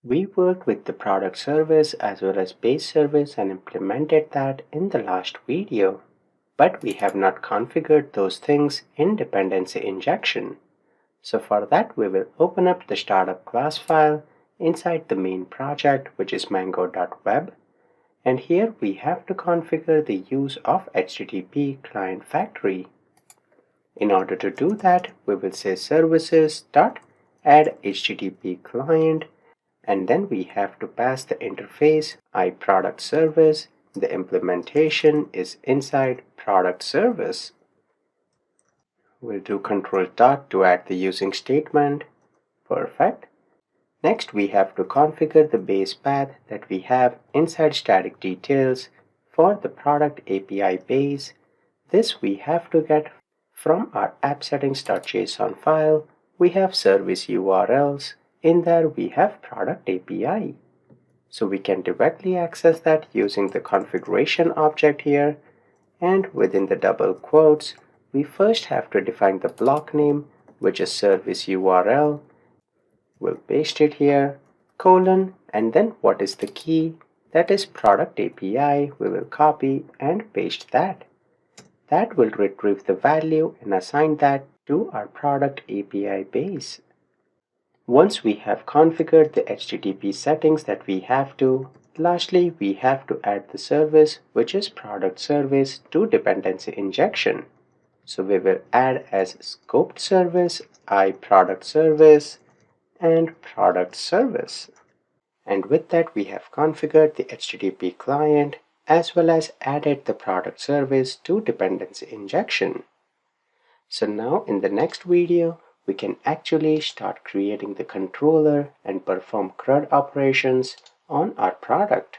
We worked with the product service as well as base service and implemented that in the last video, but we have not configured those things in dependency injection. So for that we will open up the startup class file inside the main project, which is mango.web, and here we have to configure the use of HTTP client factory. In order to do that, we will say services.add HTTP client, and then we have to pass the interface iProductService. The implementation is inside ProductService. We'll do Control dot to add the using statement. Perfect. Next we have to configure the base path that we have inside static details for the product API base. This we have to get from our appsettings.json file. We have service URLs. In there we have product API. So we can directly access that using the configuration object here, and within the double quotes we first have to define the block name, which is service URL. We'll paste it here, colon, and then what is the key? That is product API. We will copy and paste that. That will retrieve the value and assign that to our product API base. Once we have configured the HTTP settings that we have to, lastly we have to add the service, which is product service, to dependency injection. So we will add as scoped service iProductService and product service. And with that we have configured the HTTP client as well as added the product service to dependency injection. So now in the next video we can actually start creating the controller and perform CRUD operations on our product.